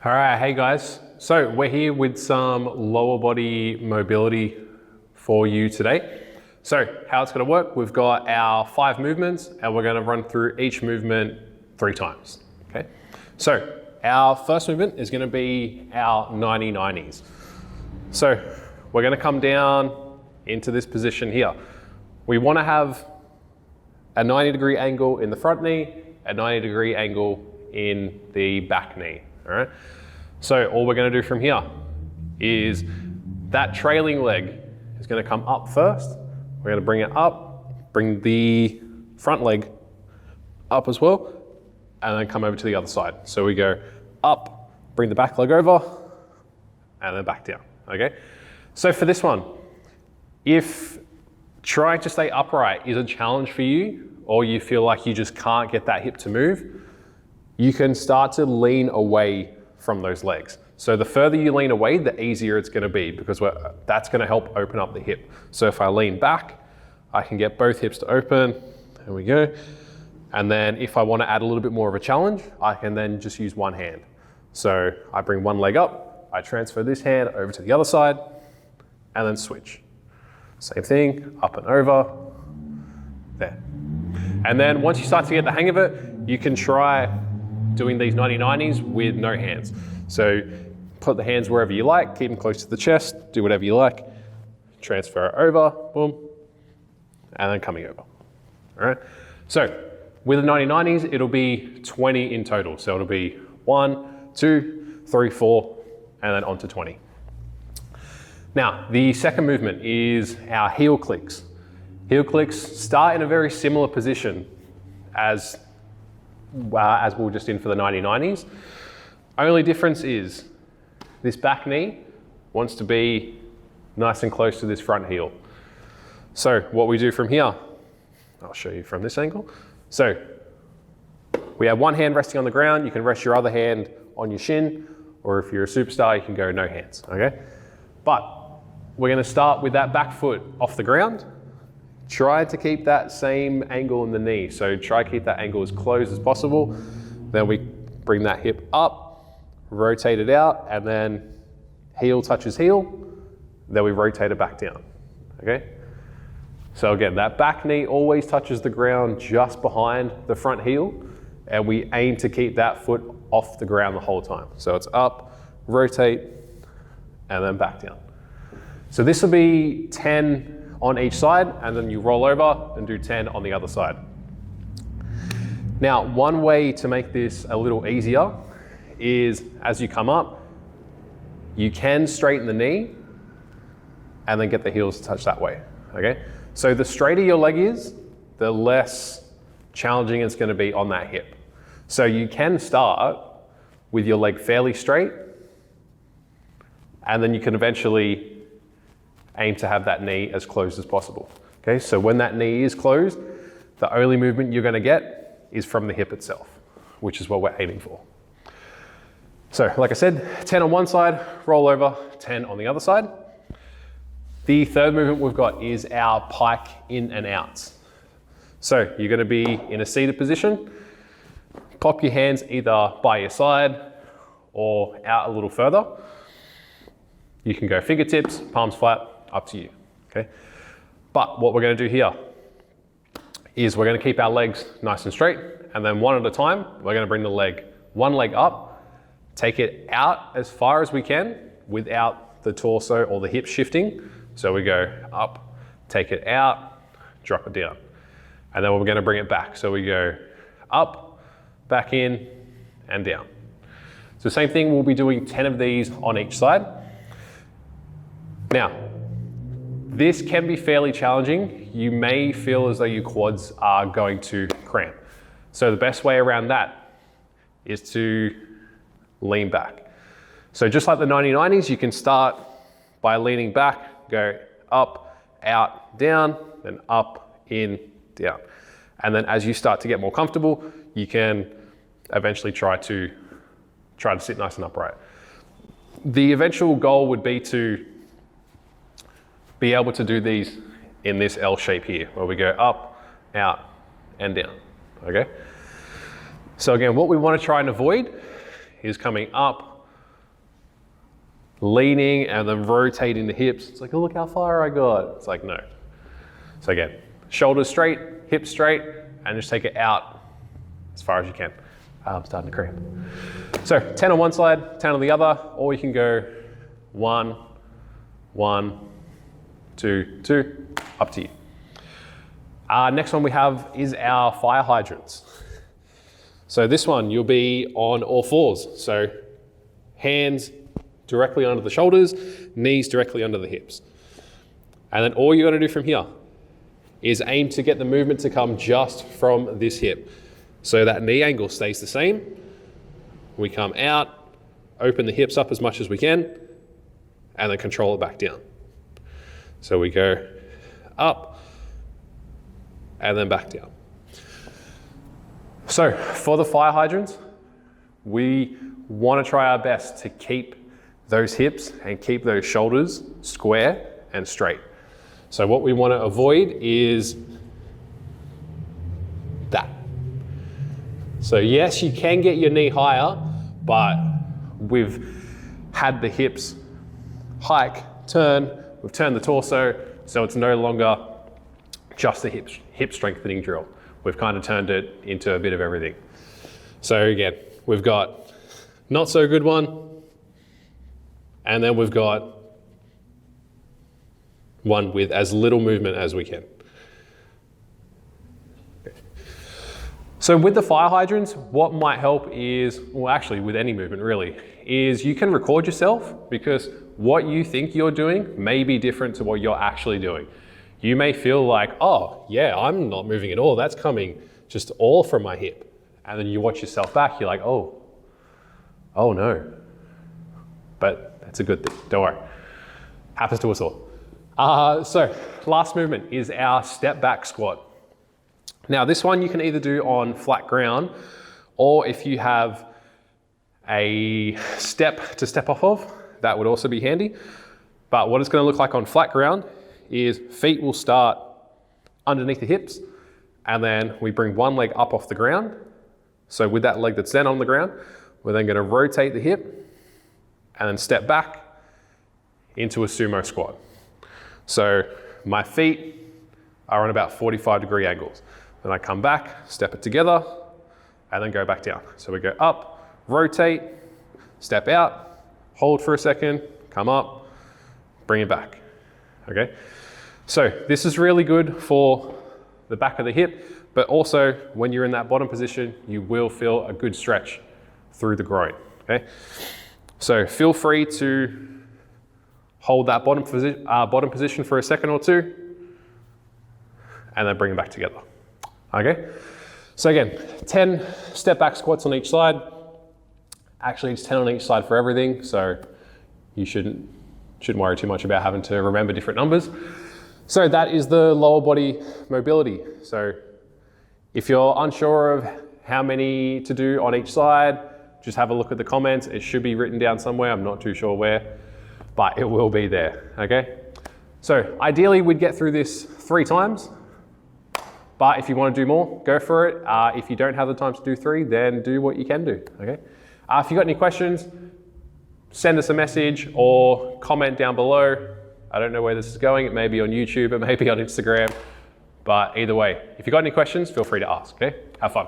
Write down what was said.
All right, hey guys. So we're here with some lower body mobility for you today. So how it's gonna work, we've got our 5 movements and we're gonna run through each movement 3 times, okay? So our first movement is gonna be our 90-90s. So we're gonna come down into this position here. We wanna have a 90-degree angle in the front knee, a 90-degree angle in the back knee, all right? So all we're gonna do from here is that trailing leg is gonna come up first. We're gonna bring it up, bring the front leg up as well, and then come over to the other side. So we go up, bring the back leg over, and then back down, okay? So for this one, if trying to stay upright is a challenge for you, or you feel like you just can't get that hip to move, you can start to lean away from those legs. So the further you lean away, the easier it's gonna be, because that's gonna help open up the hip. So if I lean back, I can get both hips to open, there we go. And then if I wanna add a little bit more of a challenge, I can then just use one hand. So I bring one leg up, I transfer this hand over to the other side, and then switch. Same thing, up and over, there. And then once you start to get the hang of it, you can try doing these 90-90s with no hands. So put the hands wherever you like, keep them close to the chest, do whatever you like, transfer it over, boom, and then coming over, all right? So with the 90-90s, it'll be 20 in total. So it'll be 1, 2, 3, 4, and then on to 20. Now, the second movement is our heel clicks. Heel clicks start in a very similar position as we were just in for the 90-90s. Only difference is this back knee wants to be nice and close to this front heel. So what we do from here, I'll show you from this angle. So we have one hand resting on the ground. You can rest your other hand on your shin, or if you're a superstar, you can go no hands, okay? But we're gonna start with that back foot off the ground. Try to keep that same angle in the knee. So try to keep that angle as close as possible. Then we bring that hip up, rotate it out, and then heel touches heel. Then we rotate it back down, okay? So again, that back knee always touches the ground just behind the front heel, and we aim to keep that foot off the ground the whole time. So it's up, rotate, and then back down. So this will be 10 on each side, and then you roll over and do 10 on the other side. Now, one way to make this a little easier is as you come up, you can straighten the knee and then get the heels to touch that way, okay? So the straighter your leg is, the less challenging it's gonna be on that hip. So you can start with your leg fairly straight, and then you can eventually aim to have that knee as closed as possible. Okay, so when that knee is closed, the only movement you're gonna get is from the hip itself, which is what we're aiming for. So like I said, 10 on one side, roll over, 10 on the other side. The third movement we've got is our pike in and outs. So you're gonna be in a seated position, pop your hands either by your side or out a little further. You can go fingertips, palms flat, up to you, okay? But what we're gonna do here is we're gonna keep our legs nice and straight, and then one at a time, we're gonna bring one leg up, take it out as far as we can without the torso or the hip shifting. So we go up, take it out, drop it down. And then we're gonna bring it back. So we go up, back in, and down. So same thing, we'll be doing 10 of these on each side. Now, this can be fairly challenging. You may feel as though your quads are going to cramp. So the best way around that is to lean back. So just like the 90-90s, you can start by leaning back, go up, out, down, then up, in, down. And then as you start to get more comfortable, you can eventually try to sit nice and upright. The eventual goal would be to be able to do these in this L shape here, where we go up, out, and down, okay? So again, what we want to try and avoid is coming up, leaning and then rotating the hips. It's like, oh, look how far I got. It's like, no. So again, shoulders straight, hips straight, and just take it out as far as you can. I'm starting to cramp. So 10 on one side, 10 on the other, or you can go 1, 1, 2, 2, up to you. Next one we have is our fire hydrants. So this one, you'll be on all fours. So hands directly under the shoulders, knees directly under the hips. And then all you gotta do from here is aim to get the movement to come just from this hip. So that knee angle stays the same. We come out, open the hips up as much as we can, and then control it back down. So we go up, and then back down. So for the fire hydrants, we want to try our best to keep those hips and keep those shoulders square and straight. So what we want to avoid is that. So yes, you can get your knee higher, but we've had the hips hike, turn, we've turned the torso, so it's no longer just a hip strengthening drill. We've kind of turned it into a bit of everything. So again, we've got not so good one, and then we've got one with as little movement as we can. So with the fire hydrants, what might help is, well actually with any movement really, is you can record yourself, because what you think you're doing may be different to what you're actually doing. You may feel like, oh yeah, I'm not moving at all, that's coming just all from my hip. And then you watch yourself back, you're like, oh no. But that's a good thing, don't worry. Happens to us all. So last movement is our step back squat. Now this one you can either do on flat ground, or if you have a step to step off of, that would also be handy. But what it's going to look like on flat ground is feet will start underneath the hips, and then we bring one leg up off the ground. So with that leg that's then on the ground, we're then going to rotate the hip and then step back into a sumo squat. So my feet are on about 45-degree angles. Then I come back, step it together, and then go back down. So we go up, rotate, step out, hold for a second, come up, bring it back, okay? So this is really good for the back of the hip, but also when you're in that bottom position, you will feel a good stretch through the groin, okay? So feel free to hold that bottom position for a second or two, and then bring it back together, okay? So again, 10 step back squats on each side. Actually, it's 10 on each side for everything, so you shouldn't worry too much about having to remember different numbers. So that is the lower body mobility. So if you're unsure of how many to do on each side, just have a look at the comments. It should be written down somewhere. I'm not too sure where, but it will be there, okay? So ideally we'd get through this 3 times, but if you want to do more, go for it. If you don't have the time to do 3, then do what you can do, okay? If you've got any questions, send us a message or comment down below. I don't know where this is going. It may be on YouTube, it may be on Instagram, but either way, if you've got any questions, feel free to ask, okay? Have fun.